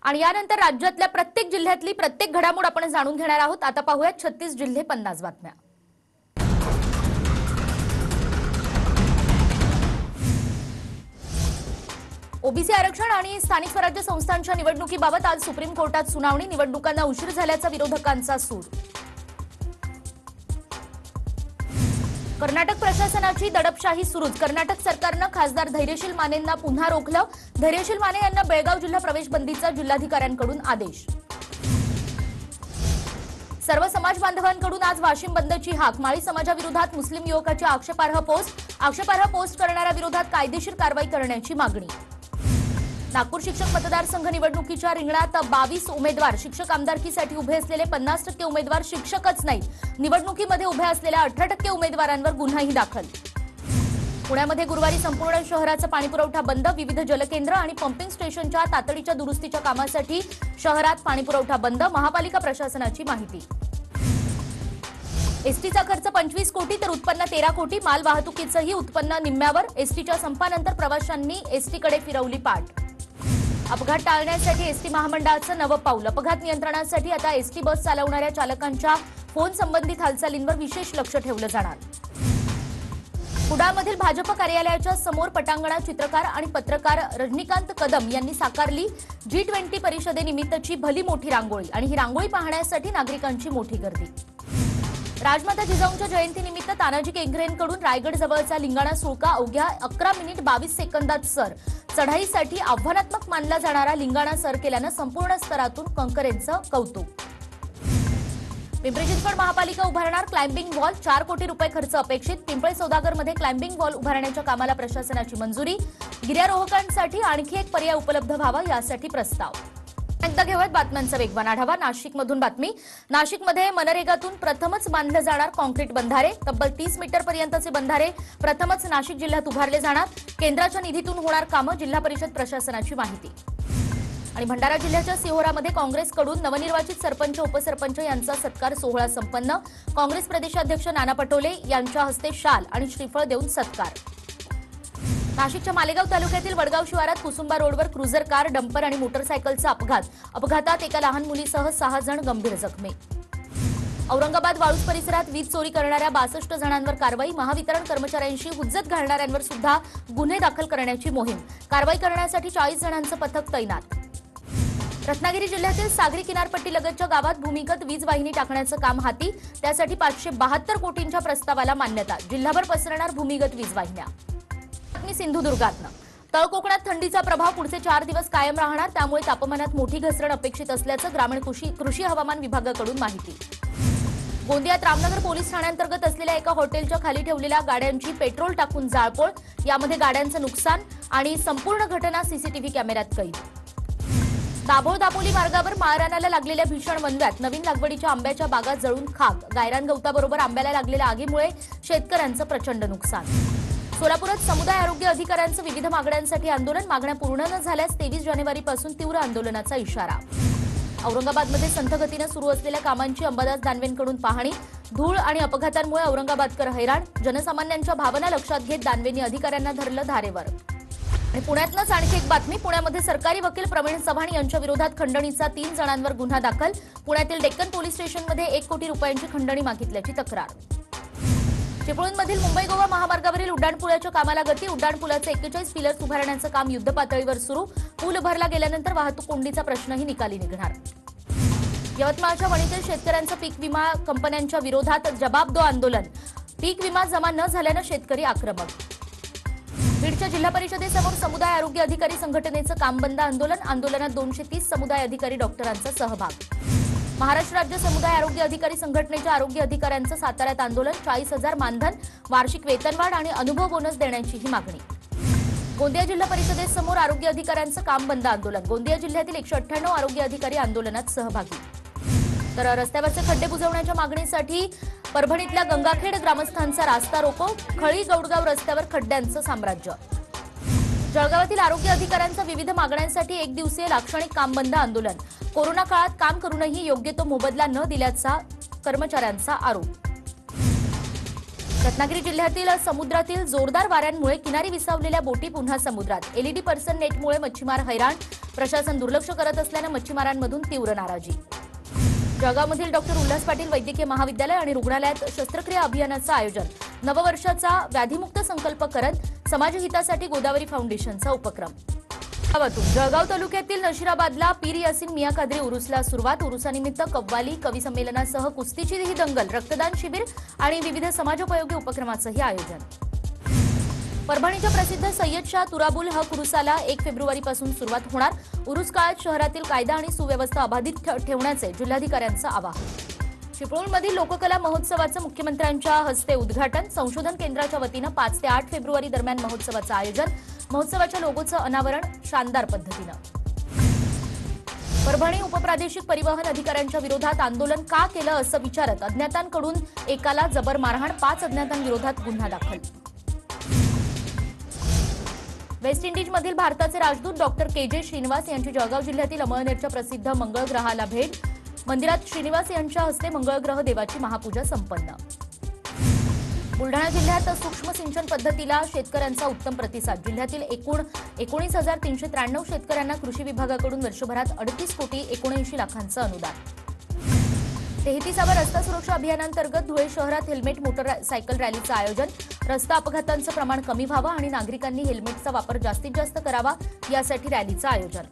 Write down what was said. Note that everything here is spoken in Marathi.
आणि यानंतर राज्यातल्या प्रत्येक जिल्ह्यातली प्रत्येक घडामोड आपण जाणून घेणार आहोत। आता पाहूयात 36 जिल्हे 50 बातम्या। ओबीसी आरक्षण आणि स्थानिक स्वराज्य संस्थांच्या निवडणुकीबाबत आज सुप्रीम कोर्टात सुनावणी। निवडणुकांना उशीर झाल्याचा विरोधकांचा सूर। कर्नाटक प्रशासनाची दडपशाही सुरूच। कर्नाटक सरकारनं खासदार धैर्यशील मानेंना पुन्हा रोखलं। धैर्यशील माने यांना बेळगाव जिल्हा प्रवेश बंदीचा जिल्हाधिकाऱ्यांकडून आदेश। सर्व समाज बांधवांकडून आज वाशिम बंदची हाक। माळी समाजाविरोधात मुस्लिम युवकाची आक्षेपार्ह पोस्ट करणाऱ्या विरोधात कायदेशीर कारवाई करण्याची मागणी। नागपूर शिक्षक मतदारसंघ निवडणुकीच्या रिंगणात 22 उमेदवार। शिक्षक आमदारकीसाठी उभे असलेले 50% उमेदवार शिक्षकच नाहीत। निवडणुकीमध्ये उभे असलेल्या 18% उमेदवारांवर गुन्हाही दाखल। पुण्यामध्ये गुरुवारी संपूर्ण शहराचा पाणीपुरवठा बंद। विविध जलकेंद्र आणि पंपिंग स्टेशनच्या तातडीच्या दुरुस्तीच्या कामासाठी शहरात पाणीपुरवठा बंद। महापालिका प्रशासनाची माहिती। एसटीचा खर्च 25 कोटी तर उत्पन्न 13 कोटी। माल वाहतुकीचंही उत्पन्न निम्म्यावर। एसटीच्या संपानंतर प्रवाशांनी एसटीकडे फिरवली पाठ। अपघात टाळण्यासाठी एसटी महामंडळाचं नवं पाऊल। अपघात नियंत्रणासाठी आता एसटी बस चालवणाऱ्या चालकांच्या फोन संबंधित हालचालींवर विशेष लक्ष ठेवलं जाणार। कुडाळमधील भाजप कार्यालयाच्या समोर पटांगणात चित्रकार आणि पत्रकार रजनीकांत कदम यांनी साकारली G20 परिषदेनिमित्तची भली मोठी रांगोळी आणि ही रांगोळी पाहण्यासाठी नागरिकांची मोठी गर्दी। राजमाता जिजाऊंच्या जयंतीनिमित्त तानाजी केंगरेंकडून रायगड जवळचा लिंगाणा सुळका अवघ्या 11 मिनिट 22 सेकंदात सर। चढाईसाठी आव्हानात्मक मानला जाणारा लिंगाणा सर केल्यानं संपूर्ण स्तरातून कंकरेंचं कौतुक। पिंपरी चिंचवड महापालिका उभारणार क्लाइम्बिंग वॉल। 4 कोटी रुपये खर्च अपेक्षित। पिंपळे सौदागरमध्ये क्लाइम्बिंग वॉल उभारण्याच्या कामाला प्रशासनाची मंजुरी। गिर्यारोहकांसाठी आणखी एक पर्याय उपलब्ध व्हावा यासाठी प्रस्ताव। एकदा घेऊयात बातम्यांचा वेगवान आढावा। नाशिकमधून बातमी। नाशिकमध्ये मनरेगातून प्रथमच बांधले जाणार कॉन्क्रीट बंधारे। तब्बल 30 मीटर पर्यंतचे बंधारे प्रथमच नाशिक जिल्ह्यात उभारले जाणार। केंद्राच्या निधीतून होणार कामं। जिल्हा परिषद प्रशासनाची माहिती। आणि भंडारा जिल्ह्याच्या सिहोरामध्ये काँग्रेसकडून नवनिर्वाचित सरपंच उपसरपंच यांचा सत्कार सोहळा संपन्न। काँग्रेस प्रदेशाध्यक्ष नाना पटोले यांच्या हस्ते शाल आणि श्रीफळ देऊन सत्कार। नाशिकच्या मालेगाव तालुक्यातील वडगाव शिवारात कुसुंबा रोडवर क्रुझर कार डंपर आणि मोटरसायकलचा अपघात। अपघातात एका लहान मुलीसह 6 जण गंभीर जखमी। औरंगाबाद वाळूज परिसरात वीज चोरी करणाऱ्या 62 जणांवर कारवाई। महावितरण कर्मचाऱ्यांशी हुज्जत घालणाऱ्यांवर सुद्धा गुन्हे दाखल करण्याची मोहीम। कारवाई करण्यासाठी 40 जणांचं पथक तैनात। रत्नागिरी जिल्ह्यातील सागरी किनारपट्टीलगतच्या गावात भूमिगत वीज वाहिनी टाकण्याचं काम हाती। त्यासाठी 572 कोटींच्या प्रस्तावाला मान्यता। जिल्हाभर पसरणार भूमिगत वीज वाहिन्या। सिंधुदुर्गातनं तळ कोकणात थंडीचा प्रभाव पुढचे 4 दिवस कायम राहणार। त्यामुळे तापमानात मोठी घसरण अपेक्षित असल्याचं ग्रामीण कृषी हवामान विभागाकडून माहिती। गोंदियात रामनगर पोलीस ठाण्याअंतर्गत असलेल्या एका हॉटेलच्या खाली ठेवलेल्या गाड्यांची पेट्रोल टाकून जाळपोळ। यामध्ये गाड्यांचं नुकसान आणि संपूर्ण घटना सीसीटीव्ही कॅमेऱ्यात कैद। दाभोळ दापोली मार्गावर माळरानाला लागलेल्या भीषण वनव्यात नवीन लागवडीच्या आंब्याच्या बागा जळून खाक। गायरान गवताबरोबर आंब्याला लागलेल्या आगीमुळे शेतकऱ्यांचं प्रचंड नुकसान। सोलापुरात समुदाय आरोग्य अधिकाऱ्यांचं विविध मागण्यांसाठी आंदोलन। मागण्या पूर्ण न झाल्यास 23 जानेवारीपासून तीव्र आंदोलनाचा इशारा। औरंगाबादमध्ये संथ गतीनं सुरू असलेल्या कामांची अंबादास दानवेंकडून पाहणी। धूळ आणि अपघातांमुळे औरंगाबादकर हैराण। जनसामान्यांच्या भावना लक्षात घेत दानवेंनी अधिकाऱ्यांना धरलं धारेवर। आणि पुण्यातनंच आणखी एक बातमी। पुण्यामध्ये सरकारी वकील प्रवीण चव्हाण यांच्या विरोधात खंडणीचा 3 जणांवर गुन्हा दाखल। पुण्यातील डेक्कन पोलीस स्टेशनमध्ये 1 कोटी रुपयांची खंडणी मागितल्याची तक्रार। चिपळूणमधील मुंबई गोवा महामार्गावरील उड्डाणपुलाच्या कामाला गती। उड्डाणपुलाचे 41 पिलर्स उभारण्याचं काम युद्धपातळीवर सुरू। पूल उभारला गेल्यानंतर वाहतूक कोंडीचा प्रश्नही निकाली निघणार। यवतमाळच्या वणीतील शेतकऱ्यांचं पीक विमा कंपन्यांच्या विरोधात जबाब दो आंदोलन। पीक विमा जमा न झाल्यानं शेतकरी आक्रमक। बीडच्या जिल्हा परिषदेसमोर समुदाय आरोग्य अधिकारी संघटनेचं काम बंद आंदोलन। आंदोलनात 230 समुदाय अधिकारी डॉक्टरांचा सहभाग। महाराष्ट्र राज्य समुदाय आरोग्य अधिकारी संघटनेच्या आरोग्य अधिकाऱ्यांचं साताऱ्यात आंदोलन। 40,000 मानधन, वार्षिक वेतनवाढ आणि अनुभव बोनस देण्याचीही मागणी। गोंदिया जिल्हा परिषदेसमोर आरोग्य अधिकाऱ्यांचं काम बंद आंदोलन। गोंदिया जिल्ह्यातील 198 आरोग्य अधिकारी आंदोलनात सहभागी। तर रस्त्यावरचे खड्डे बुजवण्याच्या मागणीसाठी परभणीतल्या गंगाखेड ग्रामस्थांचा रास्ता रोको। खळी गौडगाव रस्त्यावर खड्ड्यांचं साम्राज्य। जळगावातील आरोग्य अधिकाऱ्यांचा विविध मागण्यांसाठी 1 दिवसीय लाक्षणिक काम बंद आंदोलन। कोरोना काळात काम करूनही योग्य तो मोबदला न दिल्याचा कर्मचाऱ्यांचा आरोप। रत्नागिरी जिल्ह्यातील समुद्रातील जोरदार वाऱ्यांमुळे किनारी विसावलेल्या बोटी पुन्हा समुद्रात। एलईडी पर्सन नेटमुळे मच्छीमार हैराण, प्रशासन दुर्लक्ष करत असल्याने मच्छीमारांमधून तीव्र नाराजी। जळगावमधील डॉक्टर उल्हास पाटील वैद्यकीय महाविद्यालय आणि रुग्णालयात शस्त्रक्रिया अभियानाचं आयोजन। नववर्षाचा व्याधीमुक्त संकल्प करत समाजहितासाठी गोदावरी फाउंडेशनचा उपक्रम। जळगाव तालुक्यातील नशिराबादला पीर यासीन मिया कादरी उरुसला सुरुवात। उरुसानिमित्त कव्वाली, कवी संमेलनासह कुस्तीची ही दंगल, रक्तदान शिबिर आणि विविध समाजोपयोगी उपक्रमाचंही आयोजन। परभणीच्या प्रसिद्ध सय्यद शाह तुराबुल हक उरुसाला 1 फेब्रुवारीपासून सुरुवात होणार। उरुस काळात शहरातील कायदा आणि सुव्यवस्था अबाधित ठेवण्याचे जिल्हाधिकाऱ्यांचं आवाहन। चिपळूणमधील लोककला महोत्सवाचं मुख्यमंत्र्यांच्या हस्ते उद्घाटन। संशोधन केंद्राच्या वतीनं 5 ते 8 फेब्रुवारी दरम्यान महोत्सवाचं आयोजन। महोत्सवाच्या लोगोचं अनावरण शानदार पद्धतीनं। परभणी उपप्रादेशिक परिवहन अधिकाऱ्यांच्या विरोधात आंदोलन का केलं असं विचारत अज्ञातांकडून एकाला जबर मारहाण, 5 अज्ञातांविरोधात गुन्हा दाखल। वेस्ट इंडिजमधील भारताचे राजदूत डॉक्टर के.जे. श्रीनिवास यांची जळगाव जिल्ह्यातील अमळनेरच्या प्रसिद्ध मंगळ ग्रहाला भेट। मंदिरात श्रीनिवास यांच्या हस्ते मंगळ ग्रह देवाची महापूजा संपन्न। बुलढाणा जिल्ह्यात सूक्ष्म सिंचन पद्धतीला शेतकऱ्यांचा उत्तम प्रतिसाद। जिल्ह्यातील एकूण 19,393 शेतकऱ्यांना कृषी विभागाकडून वर्षभरात 38,79,00,000 अनुदान। 33व्या रस्ता सुरक्षा अभियानांतर्गत धुळे शहरात हेल्मेट मोटरसायकल रॅलीचं आयोजन। रस्ता अपघातांचं प्रमाण कमी व्हावं आणि नागरिकांनी हेल्मेटचा वापर जास्तीत जास्त करावा यासाठी रॅलीचं आयोजन।